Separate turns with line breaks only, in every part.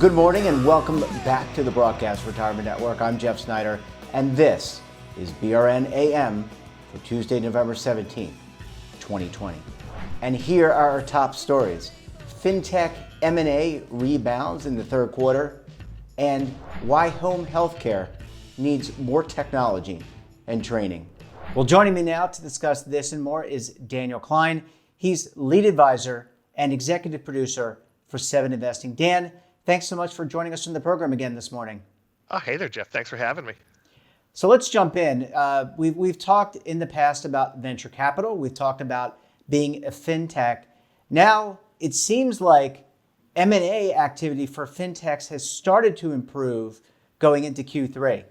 Good morning and welcome back to the Broadcast Retirement Network. I'm Jeff Snyder, and this is BRN AM for Tuesday, November 17th, 2020. And here are our top stories. FinTech M&A rebounds in the third quarter, and why home healthcare needs more technology and training. Well, joining me now to discuss this and more is Daniel Klein. He's lead advisor and executive producer for 7 Investing. Dan, thanks so much for joining us on the program again this morning.
Oh, hey there, Jeff. Thanks for having me.
So let's jump in. We've talked in the past about venture capital. We've talked about being a fintech. Now it seems like M&A activity for fintechs has started to improve going into Q3.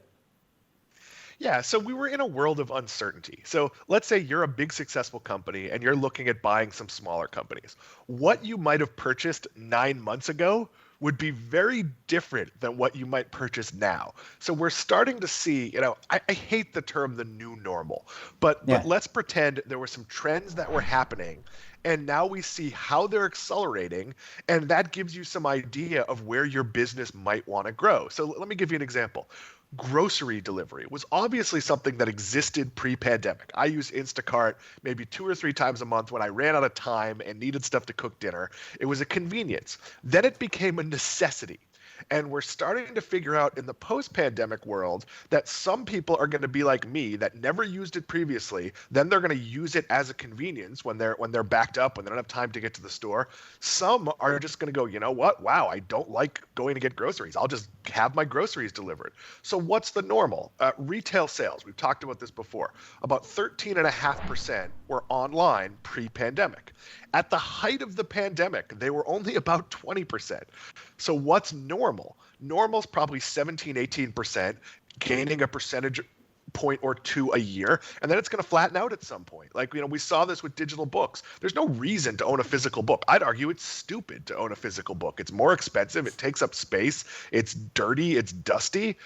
Yeah, so we were in a world of uncertainty. So let's say you're a big successful company and you're looking at buying some smaller companies. What you might have purchased 9 months ago would be very different than what you might purchase now. So we're starting to see, I hate the term the new normal, but let's pretend there were some trends that were happening and now we see how they're accelerating, and that gives you some idea of where your business might want to grow. So let me give you an example. Grocery delivery was obviously something that existed pre-pandemic. I used Instacart maybe 2 or 3 times a month when I ran out of time and needed stuff to cook dinner. It was a convenience. Then it became a necessity. And we're starting to figure out in the post-pandemic world that some people are going to be like me that never used it previously. Then they're going to use it as a convenience when they're backed up, when they don't have time to get to the store. Some are just going to go, you know what? Wow, I don't like going to get groceries. I'll just have my groceries delivered. So what's the normal? Retail sales, we've talked about this before, about 13.5% were online pre-pandemic. At the height of the pandemic, they were only about 20%. So what's normal? Normal's probably 17, 18%, gaining a percentage point or two a year, and then it's going to flatten out at some point. We saw this with digital books. There's no reason to own a physical book. I'd argue it's stupid to own a physical book. It's more expensive. It takes up space. It's dirty. It's dusty.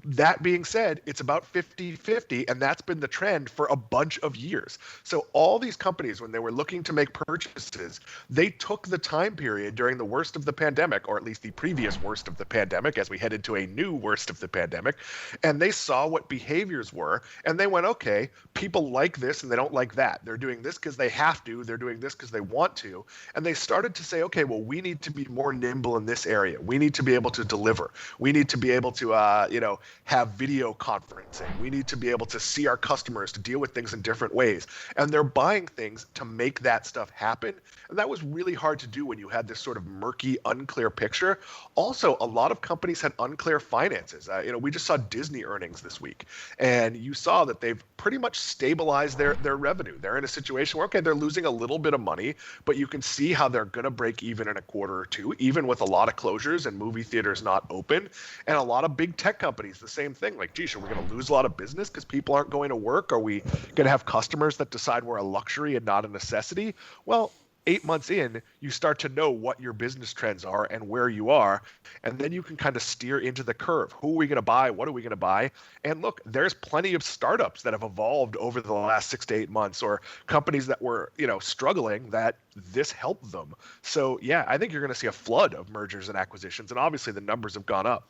That being said, it's about 50-50, and that's been the trend for a bunch of years. So all these companies, when they were looking to make purchases, they took the time period during the worst of the pandemic, or at least the previous worst of the pandemic, as we headed to a new worst of the pandemic, and they saw what behaviors were, and they went, okay, people like this and they don't like that. They're doing this because they have to. They're doing this because they want to. And they started to say, okay, well, we need to be more nimble in this area. We need to be able to deliver. We need to be able to, have video conferencing. We need to be able to see our customers, to deal with things in different ways. And they're buying things to make that stuff happen. And that was really hard to do when you had this sort of murky, unclear picture. Also, a lot of companies had unclear finances. We just saw Disney earnings this week, and you saw that they've pretty much stabilized their revenue. They're in a situation where, okay, they're losing a little bit of money, but you can see how they're going to break even in a quarter or two, even with a lot of closures and movie theaters not open. And a lot of big tech companies, the same thing. Like, geez, are we going to lose a lot of business because people aren't going to work? Are we going to have customers that decide we're a luxury and not a necessity? Well, 8 months in, you start to know what your business trends are and where you are, and then you can kind of steer into the curve. Who are we going to buy? What are we going to buy? And look, there's plenty of startups that have evolved over the last 6 to 8 months, or companies that were, struggling, that this helped them. So yeah, I think you're going to see a flood of mergers and acquisitions, and obviously the numbers have gone up.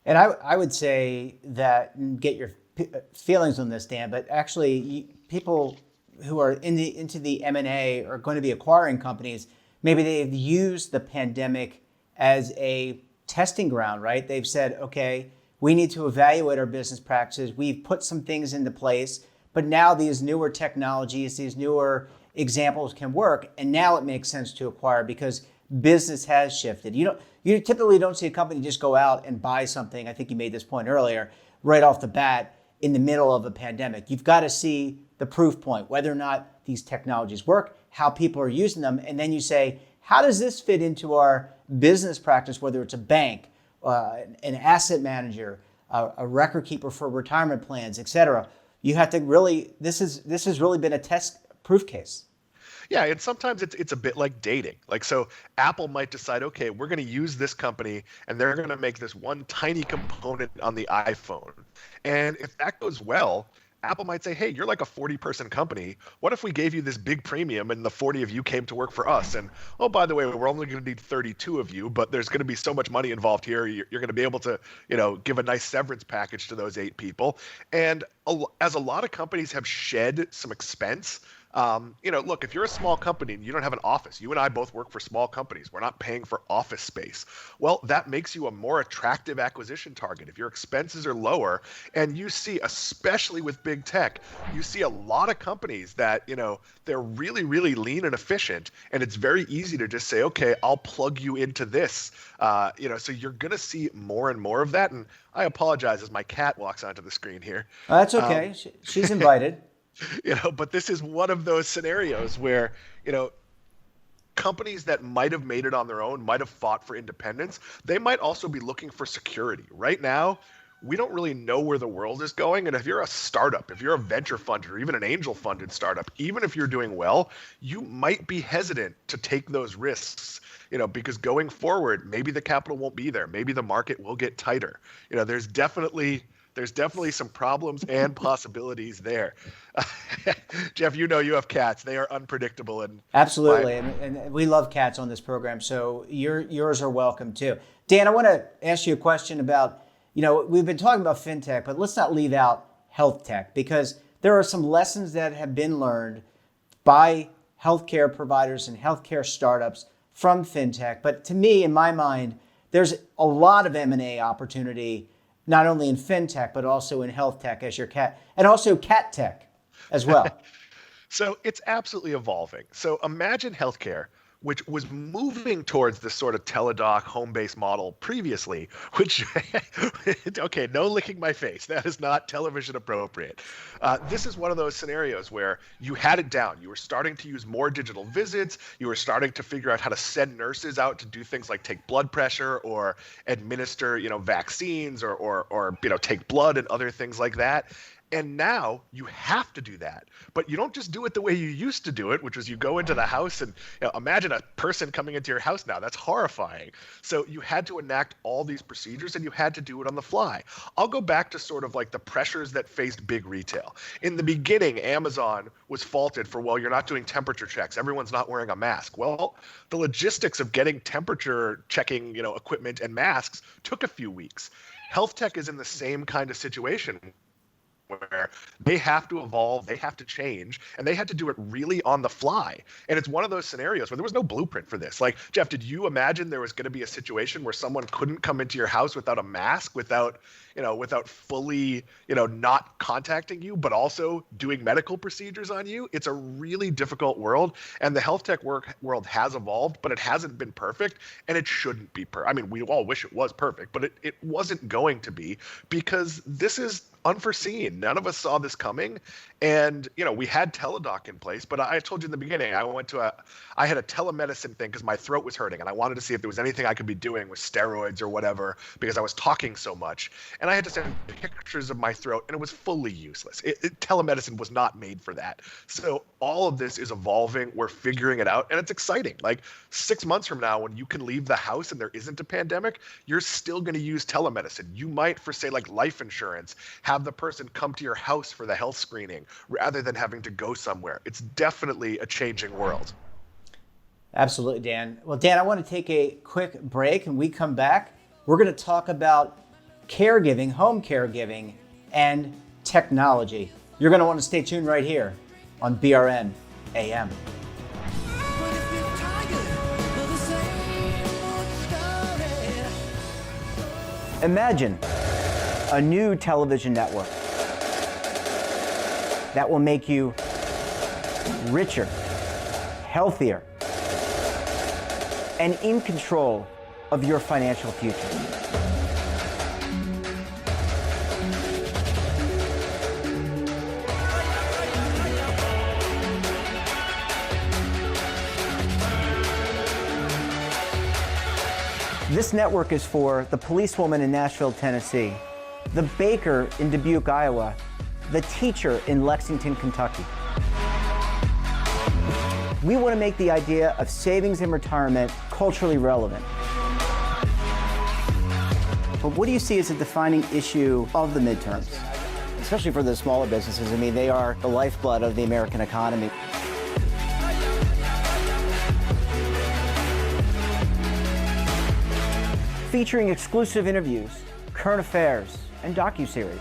And I would say that, get your feelings on this, Dan, but actually people who are into the M&A are going to be acquiring companies, maybe they've used the pandemic as a testing ground, right? They've said, okay, we need to evaluate our business practices. We've put some things into place, but now these newer technologies, these newer examples can work. And now it makes sense to acquire because business has shifted. You typically don't see a company just go out and buy something. I think you made this point earlier, right off the bat in the middle of a pandemic. You've got to see the proof point, whether or not these technologies work, how people are using them. And then you say, how does this fit into our business practice, whether it's a bank, an asset manager, a record keeper for retirement plans, et cetera. You have to really, this has really been a test proof case.
Yeah, and sometimes it's a bit like dating. So Apple might decide, okay, we're going to use this company and they're going to make this one tiny component on the iPhone. And if that goes well, Apple might say, hey, you're like a 40-person company. What if we gave you this big premium and the 40 of you came to work for us? And oh, by the way, we're only going to need 32 of you, but there's going to be so much money involved here. You're going to be able to, give a nice severance package to those 8 people. And as a lot of companies have shed some expense, look, if you're a small company and you don't have an office, you and I both work for small companies. We're not paying for office space. Well, that makes you a more attractive acquisition target. If your expenses are lower, and you see, especially with big tech, you see a lot of companies that, they're really, really lean and efficient. And it's very easy to just say, okay, I'll plug you into this. So you're going to see more and more of that. And I apologize as my cat walks onto the screen here.
That's okay. She's invited.
But this is one of those scenarios where, companies that might have made it on their own, might have fought for independence, they might also be looking for security. Right now, we don't really know where the world is going. And if you're a startup, if you're a venture funded or even an angel funded startup, even if you're doing well, you might be hesitant to take those risks, because going forward, maybe the capital won't be there. Maybe the market will get tighter. There's definitely some problems and possibilities there. Jeff, you have cats. They are unpredictable. And
absolutely. And we love cats on this program. So yours are welcome too. Dan, I want to ask you a question about, we've been talking about fintech, but let's not leave out health tech, because there are some lessons that have been learned by healthcare providers and healthcare startups from fintech. But to me, in my mind, there's a lot of M&A opportunity, not only in fintech, but also in health tech as your cat, and also cat tech as well.
So it's absolutely evolving. So imagine healthcare, which was moving towards this sort of teledoc home-based model previously, which, okay, no licking my face. That is not television appropriate. This is one of those scenarios where you had it down. You were starting to use more digital visits. You were starting to figure out how to send nurses out to do things like take blood pressure or administer, vaccines or take blood and other things like that. And now you have to do that, but you don't just do it the way you used to do it, which was you go into the house and imagine a person coming into your house now. That's horrifying. So you had to enact all these procedures and you had to do it on the fly. I'll go back to sort of like the pressures that faced big retail. In the beginning, Amazon was faulted for, well, you're not doing temperature checks. Everyone's not wearing a mask. Well, the logistics of getting temperature checking, equipment and masks took a few weeks. Health tech is in the same kind of situation, where they have to evolve, they have to change, and they had to do it really on the fly. And it's one of those scenarios where there was no blueprint for this. Like, Jeff, did you imagine there was going to be a situation where someone couldn't come into your house without a mask, without fully, not contacting you, but also doing medical procedures on you? It's a really difficult world, and the health tech world has evolved, but it hasn't been perfect, and it shouldn't be perfect. I mean, we all wish it was perfect, but it wasn't going to be, because this is unforeseen. None of us saw this coming. And, we had Teladoc in place, but I told you in the beginning, I had a telemedicine thing because my throat was hurting and I wanted to see if there was anything I could be doing with steroids or whatever, because I was talking so much. And I had to send pictures of my throat and it was fully useless. Telemedicine was not made for that. So all of this is evolving. We're figuring it out and it's exciting. Like 6 months from now, when you can leave the house and there isn't a pandemic, you're still going to use telemedicine. You might, for say like life insurance, have the person come to your house for the health screening rather than having to go somewhere. It's definitely a changing world.
Absolutely, Dan. Well, Dan, I want to take a quick break, and we come back. We're going to talk about caregiving, home caregiving, and technology. You're going to want to stay tuned right here on BRN AM. Imagine a new television network that will make you richer, healthier, and in control of your financial future. This network is for the policewoman in Nashville, Tennessee, the baker in Dubuque, Iowa, the teacher in Lexington, Kentucky. We want to make the idea of savings and retirement culturally relevant. But what do you see as a defining issue of the midterms? especially for the smaller businesses. I mean, they are the lifeblood of the American economy. Featuring exclusive interviews, current affairs, and docuseries.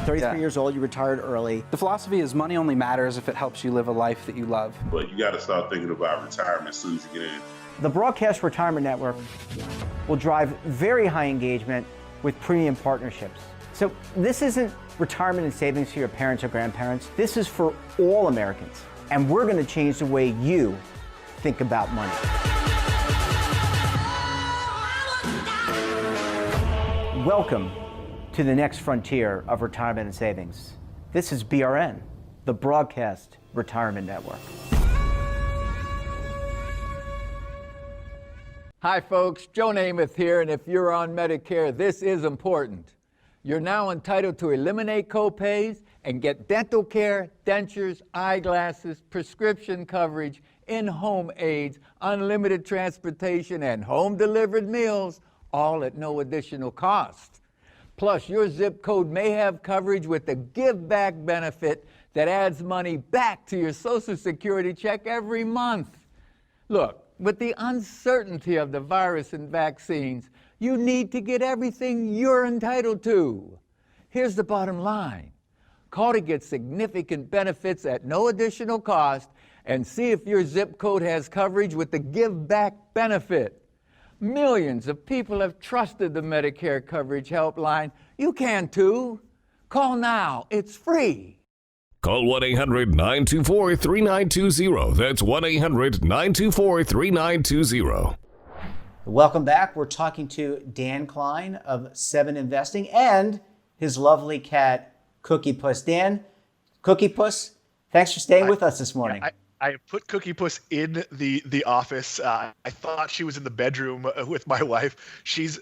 33 years old, you retired early.
The philosophy is money only matters if it helps you live a life that you love.
But you got to start thinking about retirement as soon as you get in.
The Broadcast Retirement Network will drive very high engagement with premium partnerships. So this isn't retirement and savings for your parents or grandparents. This is for all Americans. And we're going to change the way you think about money. Welcome to the next frontier of retirement and savings. This is BRN, the Broadcast Retirement Network.
Hi folks, Joe Namath here, and if you're on Medicare, this is important. You're now entitled to eliminate copays and get dental care, dentures, eyeglasses, prescription coverage, in-home aids, unlimited transportation, and home-delivered meals, all at no additional cost. Plus, your zip code may have coverage with the Give Back benefit that adds money back to your Social Security check every month. Look, with the uncertainty of the virus and vaccines, you need to get everything you're entitled to. Here's the bottom line. Call to get significant benefits at no additional cost and see if your zip code has coverage with the Give Back benefit. Millions of people have trusted the Medicare Coverage Helpline. You can too. Call now. It's free.
Call 1-800-924-3920. That's 1-800-924-3920.
Welcome back. We're talking to Dan Klein of 7 Investing and his lovely cat, Cookie Puss. Dan, Cookie Puss, thanks for staying with us this morning.
I put Cookie Puss in the office. I thought she was in the bedroom with my wife. She's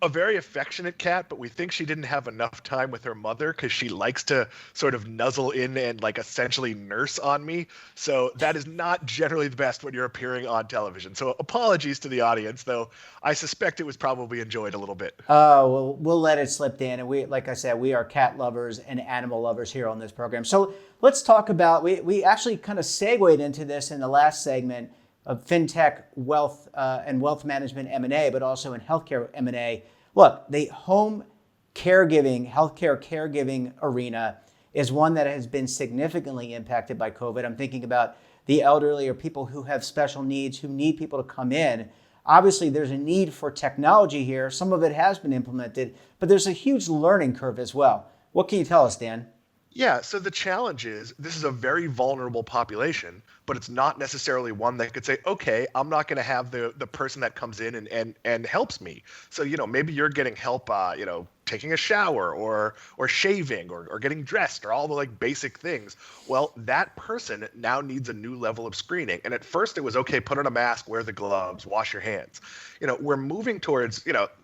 a very affectionate cat, but we think she didn't have enough time with her mother because she likes to sort of nuzzle in and like essentially nurse on me. So that is not generally the best when you're appearing on television. So apologies to the audience, though I suspect it was probably enjoyed a little bit.
Oh, well, we'll let it slip, Dan. And we, like I said, we are cat lovers and animal lovers here on this program. So let's talk about, we actually kind of segued into this in the last segment of fintech, wealth, and wealth management M&A, but also in healthcare M&A. Look, the home caregiving, healthcare caregiving arena is one that has been significantly impacted by COVID. I'm thinking about the elderly or people who have special needs, who need people to come in. Obviously, there's a need for technology here. Some of it has been implemented, but there's a huge learning curve as well. What can you tell us, Dan?
Yeah, so the challenge is this is a very vulnerable population, but it's not necessarily one that could say, okay, I'm not going to have the person that comes in and helps me. So, maybe you're getting help, taking a shower or shaving or getting dressed or all the like basic things. Well, that person now needs a new level of screening. And at first it was, okay, put on a mask, wear the gloves, wash your hands. We're moving towards,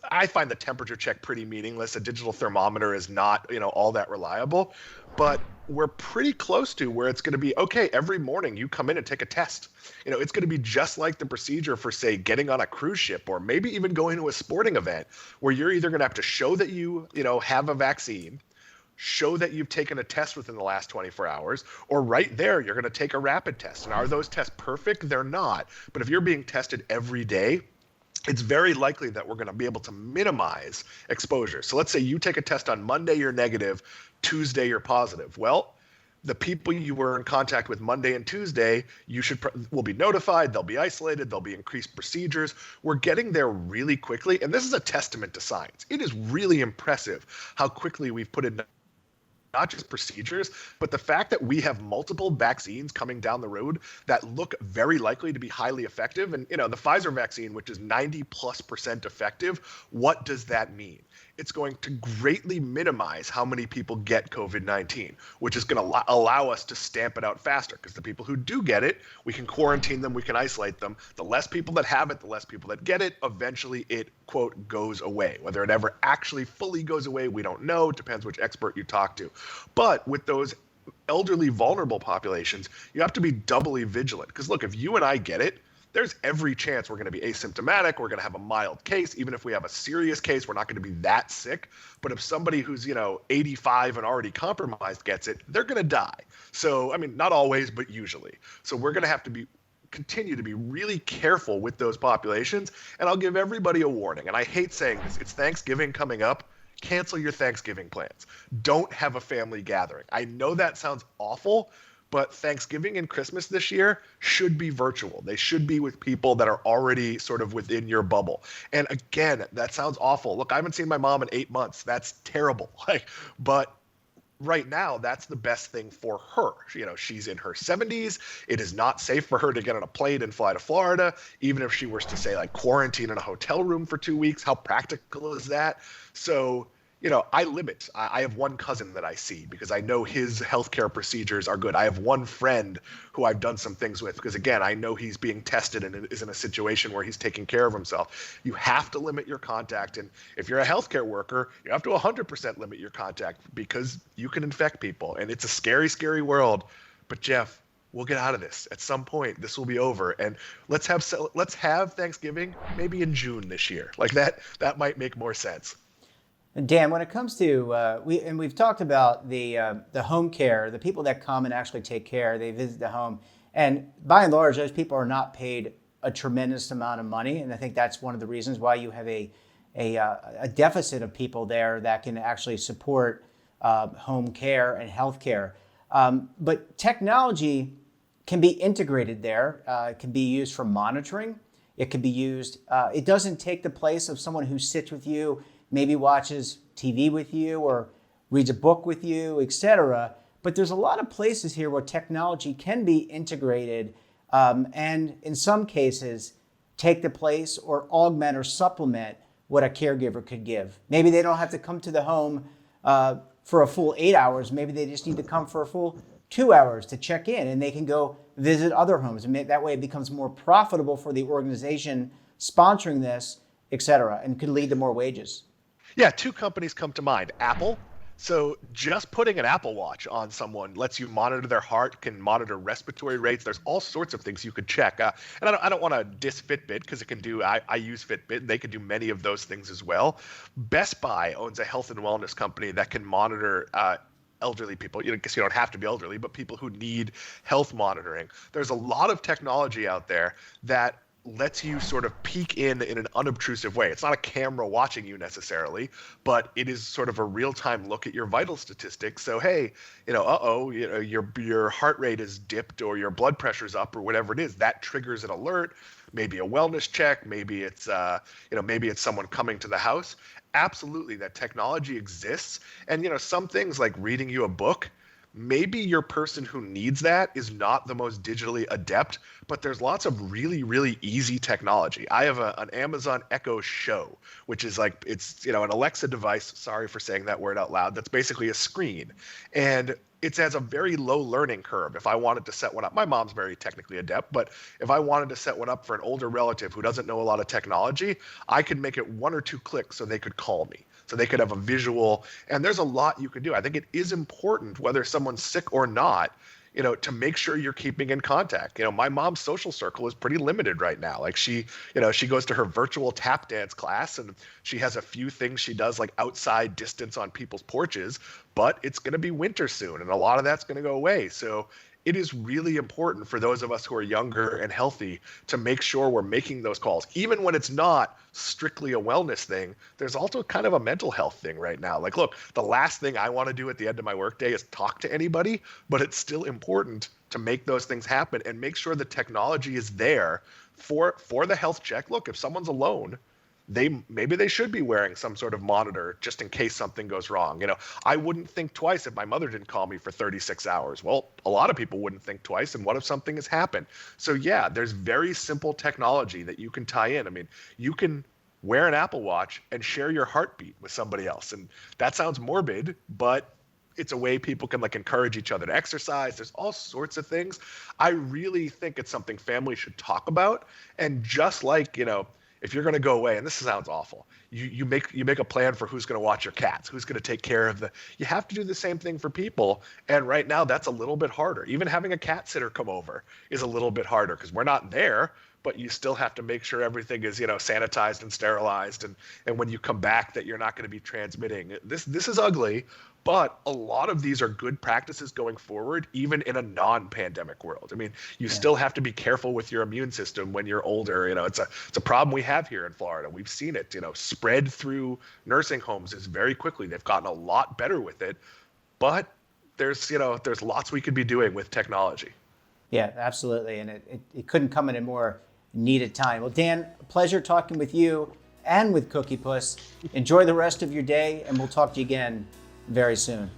I find the temperature check pretty meaningless. A digital thermometer is not, all that reliable. But we're pretty close to where it's going to be, okay, every morning you come in and take a test. It's going to be just like the procedure for, say, getting on a cruise ship or maybe even going to a sporting event where you're either going to have to show that you have a vaccine, show that you've taken a test within the last 24 hours, or right there, you're going to take a rapid test. And are those tests perfect? They're not. But if you're being tested every day, it's very likely that we're going to be able to minimize exposure. So let's say you take a test on Monday, you're negative, Tuesday, you're positive. Well, the people you were in contact with Monday and Tuesday, will be notified, they'll be isolated, there'll be increased procedures. We're getting there really quickly, and this is a testament to science. It is really impressive how quickly we've put in not just procedures, but the fact that we have multiple vaccines coming down the road that look very likely to be highly effective. And, the Pfizer vaccine, which is 90+% effective, what does that mean? It's going to greatly minimize how many people get COVID-19, which is going to allow us to stamp it out faster because the people who do get it, we can quarantine them, we can isolate them. The less people that have it, the less people that get it, eventually it, quote, goes away. Whether it ever actually fully goes away, we don't know. It depends which expert you talk to. But with those elderly, vulnerable populations, you have to be doubly vigilant because look, if you and I get it, there's every chance we're going to be asymptomatic. We're going to have a mild case. Even if we have a serious case, we're not going to be that sick. But if somebody who's, 85 and already compromised gets it, they're going to die. So, I mean, not always, but usually. So we're going to have to continue to be really careful with those populations. And I'll give everybody a warning. And I hate saying this. It's Thanksgiving coming up. Cancel your Thanksgiving plans. Don't have a family gathering. I know that sounds awful, but Thanksgiving and Christmas this year should be virtual. They should be with people that are already sort of within your bubble. And again, that sounds awful. Look, I haven't seen my mom in 8 months. That's terrible. But right now, that's the best thing for her. She's in her 70s. It is not safe for her to get on a plane and fly to Florida, even if she were to say quarantine in a hotel room for 2 weeks. How practical is that? So, I limit. I have one cousin that I see because I know his healthcare procedures are good. I have one friend who I've done some things with because, again, I know he's being tested and is in a situation where he's taking care of himself. You have to limit your contact. And if you're a healthcare worker, you have to 100% limit your contact because you can infect people. And it's a scary, scary world. But, Jeff, we'll get out of this at some point. This will be over, and let's have Thanksgiving maybe in June this year. That might make more sense.
And Dan, when it comes to we've talked about the home care, the people that come and actually take care, they visit the home, and by and large, those people are not paid a tremendous amount of money, and I think that's one of the reasons why you have a deficit of people there that can actually support home care and health care. But technology can be integrated there. It can be used for monitoring. It can be used. It doesn't take the place of someone who sits with you, maybe watches TV with you or reads a book with you, etc. But there's a lot of places here where technology can be integrated and in some cases take the place or augment or supplement what a caregiver could give. Maybe they don't have to come to the home for a full 8 hours. Maybe they just need to come for a full 2 hours to check in, and they can go visit other homes. And that way it becomes more profitable for the organization sponsoring this, etc., and could lead to more wages.
Yeah, 2 companies come to mind. Apple. So just putting an Apple Watch on someone lets you monitor their heart, can monitor respiratory rates. There's all sorts of things you could check. And I don't want to diss Fitbit because it can do, I use Fitbit. They can do many of those things as well. Best Buy owns a health and wellness company that can monitor elderly people. I guess you don't have to be elderly, but people who need health monitoring. There's a lot of technology out there that lets you sort of peek in an unobtrusive way. It's not a camera watching you necessarily, but it is sort of a real-time look at your vital statistics. So, hey, your heart rate is dipped or your blood pressure's up or whatever it is. That triggers an alert, maybe a wellness check, maybe it's maybe it's someone coming to the house. Absolutely, that technology exists. And some things like reading you a book, maybe your person who needs that is not the most digitally adept, but there's lots of really, really easy technology. I have an Amazon Echo Show, which is it's an Alexa device, sorry for saying that word out loud, that's basically a screen. And it has a very low learning curve. If I wanted to set one up, my mom's very technically adept, but if I wanted to set one up for an older relative who doesn't know a lot of technology, I could make it 1 or 2 clicks so they could call me. So they could have a visual, and there's a lot you can do. I think it is important, whether someone's sick or not, to make sure you're keeping in contact. My mom's social circle is pretty limited right now. She goes to her virtual tap dance class, and she has a few things she does outside distance on people's porches, but it's going to be winter soon, and a lot of that's going to go away. So it is really important for those of us who are younger and healthy to make sure we're making those calls. Even when it's not strictly a wellness thing, there's also kind of a mental health thing right now. Look, the last thing I want to do at the end of my workday is talk to anybody, but it's still important to make those things happen and make sure the technology is there for the health check. Look, if someone's alone, maybe they should be wearing some sort of monitor just in case something goes wrong. I wouldn't think twice if my mother didn't call me for 36 hours. Well, a lot of people wouldn't think twice. And what if something has happened? So yeah, there's very simple technology that you can tie in. I mean, you can wear an Apple Watch and share your heartbeat with somebody else. And that sounds morbid, but it's a way people can encourage each other to exercise. There's all sorts of things. I really think it's something families should talk about. And just if you're going to go away, and this sounds awful, you make a plan for who's going to watch your cats, who's going to take care of you have to do the same thing for people. And right now that's a little bit harder. Even having a cat sitter come over is a little bit harder because we're not there, but you still have to make sure everything is, sanitized and sterilized, and when you come back that you're not going to be transmitting. This is ugly, but a lot of these are good practices going forward, even in a non-pandemic world. I mean, you still have to be careful with your immune system when you're older. It's a problem we have here in Florida. We've seen it, spread through nursing homes is very quickly. They've gotten a lot better with it, but there's lots we could be doing with technology.
Yeah, absolutely. And it couldn't come at a more needed time. Well, Dan, a pleasure talking with you and with Cookie Puss. Enjoy the rest of your day, and we'll talk to you again very soon.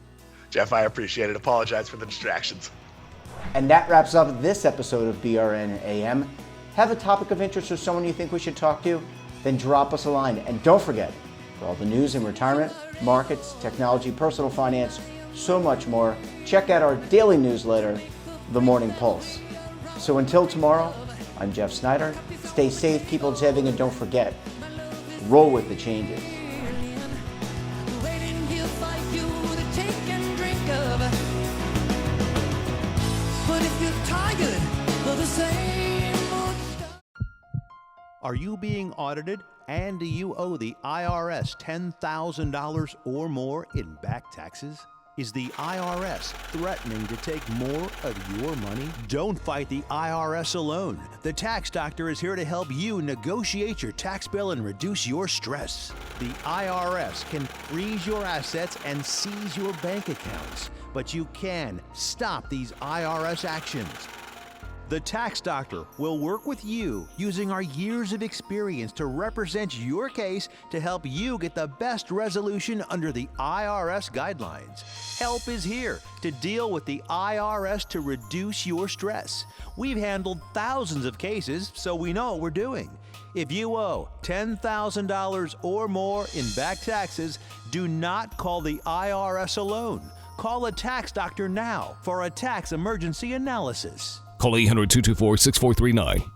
Jeff, I appreciate it. Apologize for the distractions.
And that wraps up this episode of BRN AM. Have a topic of interest or someone you think we should talk to? Then drop us a line. And don't forget, for all the news in retirement, markets, technology, personal finance, so much more, check out our daily newsletter, The Morning Pulse. So until tomorrow, I'm Jeff Snyder. Stay safe, keep on saving, and don't forget, roll with the changes.
Are you being audited and do you owe the IRS $10,000 or more in back taxes? Is the IRS threatening to take more of your money? Don't fight the IRS alone. The Tax Doctor is here to help you negotiate your tax bill and reduce your stress. The IRS can freeze your assets and seize your bank accounts, but you can stop these IRS actions. The Tax Doctor will work with you using our years of experience to represent your case to help you get the best resolution under the IRS guidelines. Help is here to deal with the IRS to reduce your stress. We've handled thousands of cases, so we know what we're doing. If you owe $10,000 or more in back taxes, do not call the IRS alone. Call a Tax Doctor now for a tax emergency analysis.
Call 800-224-6439.